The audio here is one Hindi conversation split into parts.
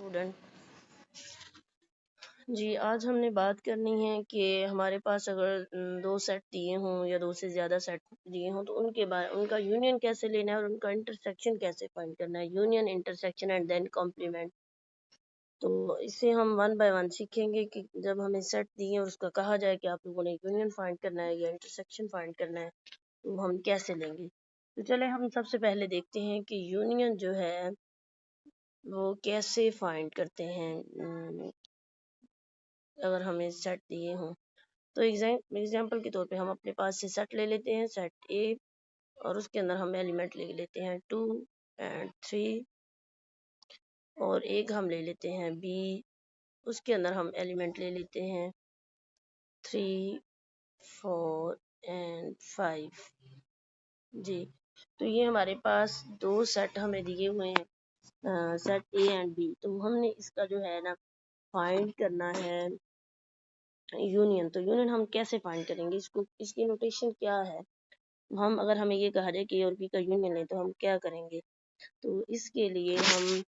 स्टूडेंट जी, आज हमने बात करनी है कि हमारे पास अगर दो सेट दिए हों या दो से ज़्यादा सेट दिए हों तो उनका यूनियन कैसे लेना है और उनका इंटरसेक्शन कैसे फाइंड करना है। Union, intersection and then complement. तो इसे हम वन बाय वन सीखेंगे कि जब हमें सेट दिए और उसका कहा जाए कि आप लोगों ने यूनियन फाइंड करना है या इंटरसेक्शन फाइंड करना है तो हम कैसे लेंगे। तो चले हम सबसे पहले देखते हैं कि यूनियन जो है वो कैसे फाइंड करते हैं अगर हमें सेट दिए हों। तो एग्जाम्पल के तौर पे हम अपने पास से सेट ले लेते हैं, सेट ए, और उसके अंदर हम एलिमेंट ले लेते हैं 2 एंड 3, और एक हम ले लेते हैं बी, उसके अंदर हम एलिमेंट ले लेते हैं 3, 4 एंड 5। जी, तो ये हमारे पास दो सेट हमें दिए हुए हैं, सेट ए एंड बी। तो हमने इसका जो है ना फाइंड करना है यूनियन। तो यूनियन हम कैसे फाइंड करेंगे, इसकी नोटेशन क्या है। हम अगर हमें ये कहा जाए कि ए और बी का यूनियन है तो हम क्या करेंगे। तो इसके लिए हम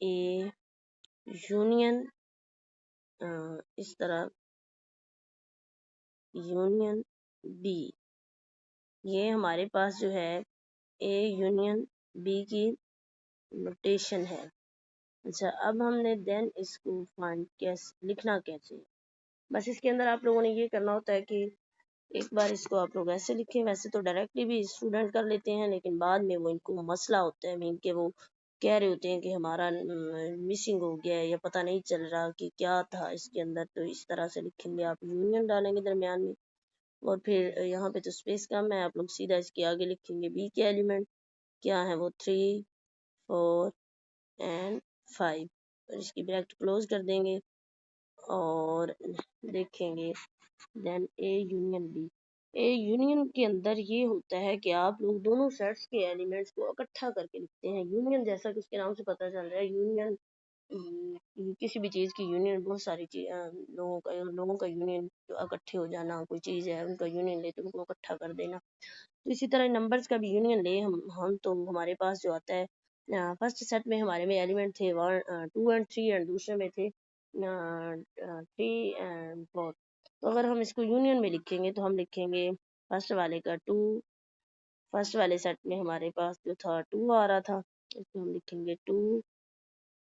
ए यूनियन इस तरह यूनियन बी, ये हमारे पास जो है ए यूनियन बी की नोटेशन है। अच्छा, अब हमने देन इसको फाइंड कैसे लिखना कैसे। बस इसके अंदर आप लोगों ने ये करना होता है कि एक बार इसको आप लोग ऐसे लिखें। वैसे तो डायरेक्टली भी स्टूडेंट कर लेते हैं लेकिन बाद में वो इनको मसला होता है मीन के वो कह रहे होते हैं कि हमारा मिसिंग हो गया है या पता नहीं चल रहा कि क्या था इसके अंदर। तो इस तरह से लिखेंगे, आप यूनियन डालेंगे दरमियान में और फिर यहाँ पे तो स्पेस कम है, आप लोग सीधा इसके आगे लिखेंगे बी के एलिमेंट क्या है वो 3, 4 एंड 5, और इसकी ब्रैकेट क्लोज कर देंगे और देखेंगे then A union B. A union के अंदर ये होता है कि आप लोग दोनों सेट्स के एलिमेंट्स को इकट्ठा करके लिखते हैं। यूनियन जैसा कि उसके नाम से पता चल रहा है, यूनियन किसी भी चीज़ की यूनियन बहुत सारी लोगों का यूनियन इकट्ठे हो जाना, कोई चीज़ है उनका यूनियन ले तो उनको इकट्ठा कर देना। तो इसी तरह नंबर्स का भी यूनियन ले हम तो हमारे पास जो आता है, फर्स्ट सेट में हमारे में एलिमेंट थे 2 एंड 3 एंड दूसरे में थे 3 एंड 4। तो अगर हम इसको यूनियन में लिखेंगे तो हम लिखेंगे फर्स्ट वाले का 2, फर्स्ट वाले सेट में हमारे पास जो था 2 आ रहा था, इसको हम लिखेंगे 2,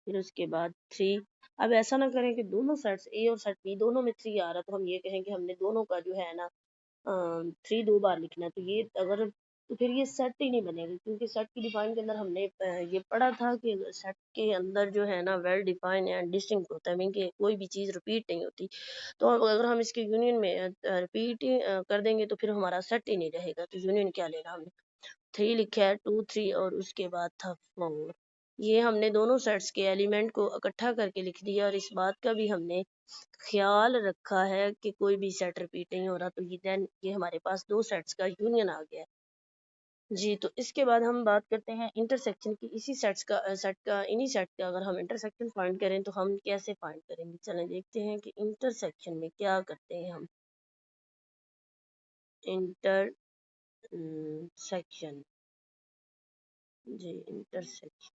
फिर उसके बाद 3। अब ऐसा ना करें कि दोनों सेट्स ए और सेट बी दोनों में 3 आ रहा तो हम ये कहेंगे हमने दोनों का जो है ना 3 2 बार लिखना है। तो ये अगर तो फिर ये सेट ही नहीं बनेगा, क्योंकि सेट की डिफाइन के अंदर हमने ये पढ़ा था कि सेट के अंदर जो है ना वेल डिफाइन एंड डिस्टिंक्ट होता है, मीन कि कोई भी चीज़ रिपीट नहीं होती। तो अगर हम इसके यूनियन में रिपीट कर देंगे तो फिर हमारा सेट ही नहीं रहेगा। तो यूनियन क्या लेना, हमने 3 लिखा है 2 3 और उसके बाद था 4। ये हमने दोनों सेट्स के एलिमेंट को इकट्ठा करके लिख दिया और इस बात का भी हमने ख्याल रखा है कि कोई भी सेट रिपीट नहीं हो रहा। तो ये हमारे पास दो सेट्स का यूनियन आ गया जी। तो इसके बाद हम बात करते हैं इंटरसेक्शन की। इसी इन्हीं सेट का अगर हम इंटरसेक्शन फाइंड करें तो हम कैसे फाइंड करेंगे। चलें देखते हैं कि इंटरसेक्शन में क्या करते हैं हम। इंटरसेक्शन जी, इंटरसेक्शन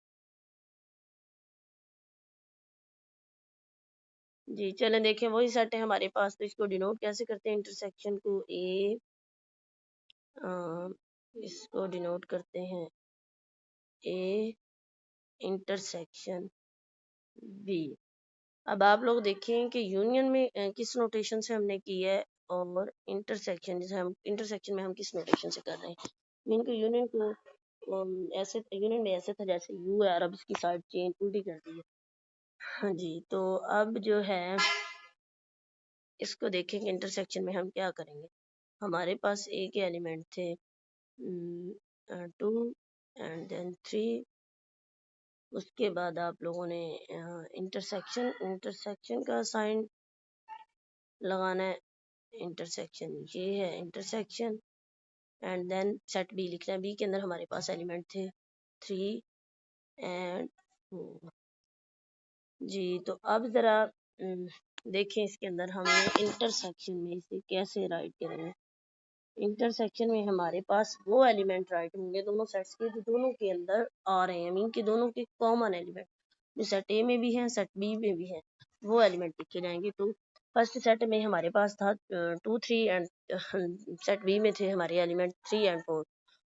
जी, चलें देखें वही सेट है हमारे पास। तो इसको डिनोट कैसे करते हैं, इंटरसेक्शन को इसको डिनोट करते हैं ए इंटरसेक्शन बी। अब आप लोग देखें कि यूनियन में किस नोटेशन से हमने की है और इंटरसेक्शन जैसे हम इंटरसेक्शन में हम किस नोटेशन से कर रहे हैं। मीन के यूनियन को ऐसे यूनियन में ऐसे था जैसे यू है और अब इसकी साइड चेंज उल्टी कर दी है। हाँ जी, तो अब जो है इसको देखेंगे इंटरसेक्शन में हम क्या करेंगे। हमारे पास ए के एलिमेंट थे 2 एंड देन 3। उसके बाद आप लोगों ने इंटरसेक्शन का साइन लगाना है। इंटरसेक्शन ये है intersection and then set B लिखना है। बी के अंदर हमारे पास एलिमेंट थे 3 एंड 4 जी। तो अब ज़रा देखें इसके अंदर हमने इंटरसेक्शन में इसे कैसे राइट करेंगे। इंटरसेक्शन में हमारे पास वो एलिमेंट राइट होंगे दोनों सेट्स के जो दोनों के अंदर आ रहे हैं, मीन कि दोनों के कॉमन एलिमेंट। जो सेट ए में भी है सेट बी में भी है वो एलिमेंट लिखे जाएंगे। तो फर्स्ट सेट में हमारे पास था 2 3 एंड सेट बी में थे हमारे एलिमेंट 3 एंड 4।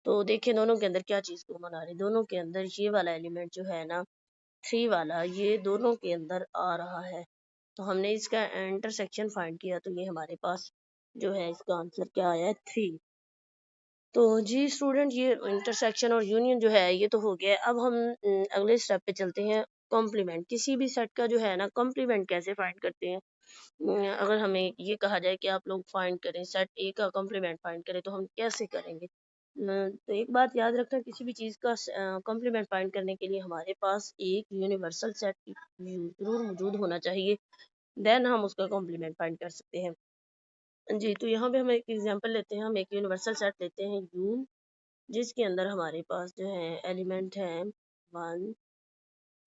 तो देखिए दोनों के अंदर क्या चीज़ कॉमन आ रही है, दोनों के अंदर ये वाला एलिमेंट जो है ना 3 वाला, ये दोनों के अंदर आ रहा है। तो हमने इसका इंटरसेक्शन फाइंड किया तो ये हमारे पास जो है इसका आंसर क्या आया है 3। तो जी स्टूडेंट, ये इंटरसेक्शन और यूनियन जो है ये तो हो गया। अब हम अगले स्टेप पे चलते हैं। कॉम्प्लीमेंट, किसी भी सेट का जो है ना कॉम्प्लीमेंट कैसे फाइंड करते हैं। अगर हमें ये कहा जाए कि आप लोग फाइंड करें, सेट ए का कॉम्प्लीमेंट फाइंड करें, तो हम कैसे करेंगे। तो एक बात याद रखना, किसी भी चीज़ का कॉम्प्लीमेंट फाइंड करने के लिए हमारे पास एक यूनिवर्सल सेट जरूर मौजूद होना चाहिए, देन हम उसका कॉम्प्लीमेंट फाइंड कर सकते हैं। जी, तो यहाँ पे हम एक एग्जांपल लेते हैं। हम एक यूनिवर्सल सेट लेते हैं यू, जिसके अंदर हमारे पास जो है एलिमेंट है 1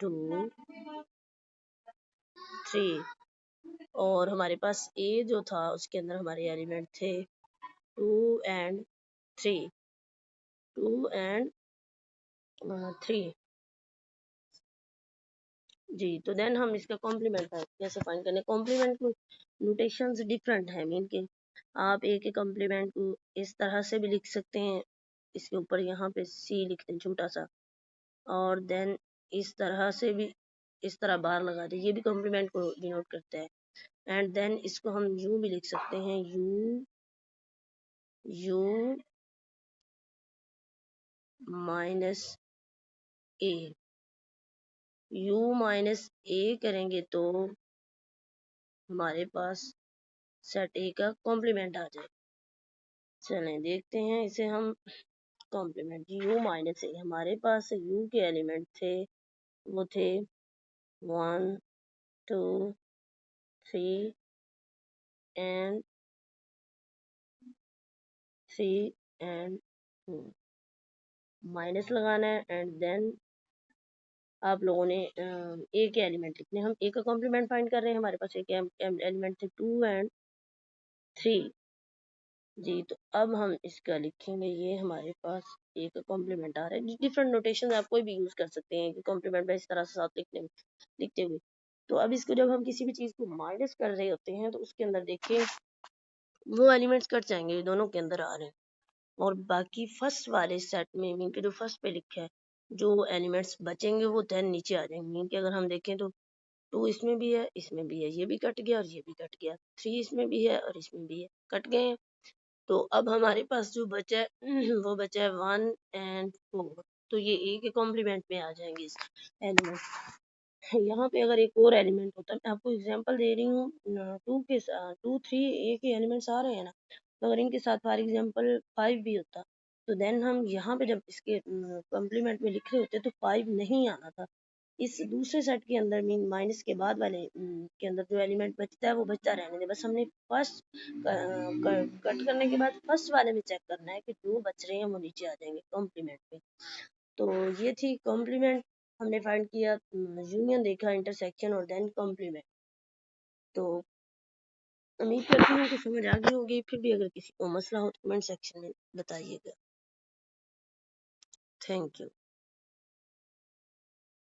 2 3, और हमारे पास ए जो था उसके अंदर हमारे एलिमेंट थे 2 एंड 3, 2 एंड 3। जी, तो देन हम इसका कॉम्प्लीमेंट कैसे फाइंड करें। कॉम्प्लीमेंट को नोटेशंस डिफरेंट है, मीन के आप एक ही कॉम्प्लीमेंट को इस तरह से भी लिख सकते हैं, इसके ऊपर यहाँ पे सी लिखते हैं छोटा सा, और देन इस तरह से भी इस तरह बार लगा दे, ये भी कॉम्प्लीमेंट को डिनोट करता है। एंड देन इसको हम यू भी लिख सकते हैं, U U minus A, U minus A करेंगे तो हमारे पास सेट ए का कॉम्प्लीमेंट आ जाए। चलें देखते हैं इसे हम। कॉम्प्लीमेंट यू माइनस ए, हमारे पास यू के एलिमेंट थे, वो थे 1 2 3 एंड 3 एंड 4। माइनस लगाना है एंड देन आप लोगों ने ए के एलिमेंट लिखने। हम ए का कॉम्प्लीमेंट फाइंड कर रहे हैं, हमारे पास एक एलिमेंट थे 2 एंड 3। जी, तो अब हम इसका लिखेंगे, ये हमारे पास ए का कॉम्प्लीमेंट आ रहा है। डिफरेंट नोटेशन आप कोई भी यूज कर सकते हैं कि कॉम्प्लीमेंट में इस तरह से साथ लिखते हुए। तो अब इसको जब हम किसी भी चीज को माइनस कर रहे होते हैं तो उसके अंदर देखिए वो एलिमेंट्स कट जाएंगे, दोनों के अंदर आ रहे हैं। और बाकी फर्स्ट वाले सेट में मीन के जो फर्स्ट पे लिखा है, जो एलिमेंट्स बचेंगे वो 10 नीचे आ जाएंगे। मीन के अगर हम देखें तो 2 इसमें भी है, इसमें भी है, ये भी कट गया और ये भी कट गया, 3 इसमें भी है और इसमें भी है, कट गए हैं। तो अब हमारे पास जो बचा है वो बचा है 1 एंड 4। तो ये ए के कॉम्प्लीमेंट में आ जाएंगे इस एलिमेंट। यहाँ पे अगर एक और एलिमेंट होता, मैं आपको एग्जांपल दे रही हूँ, 2 के साथ 2 3 ए के एलिमेंट्स आ रहे हैं ना, तो अगर इनके साथ फॉर एग्जांपल 5 भी होता, तो देन हम यहाँ पे जब इसके कॉम्प्लीमेंट में लिख रहे होते तो 5 नहीं आना था। इस दूसरे सेट के अंदर मीन माइनस के बाद वाले के अंदर जो एलिमेंट बचता है वो बचता रहने दे, बस हमने फर्स्ट कट करने के बाद फर्स्ट वाले में चेक करना है कि जो बच रहे हैं वो नीचे आ जाएंगे कॉम्प्लीमेंट में। तो ये थी कॉम्प्लीमेंट, हमने फाइंड किया, यूनियन देखा, इंटरसेक्शन और देन कॉम्प्लीमेंट। तो उम्मीद करती हूँ कि समझ आ गई होगी। फिर भी अगर किसी को मसला हो तो कमेंट सेक्शन में बताइएगा। Thank you.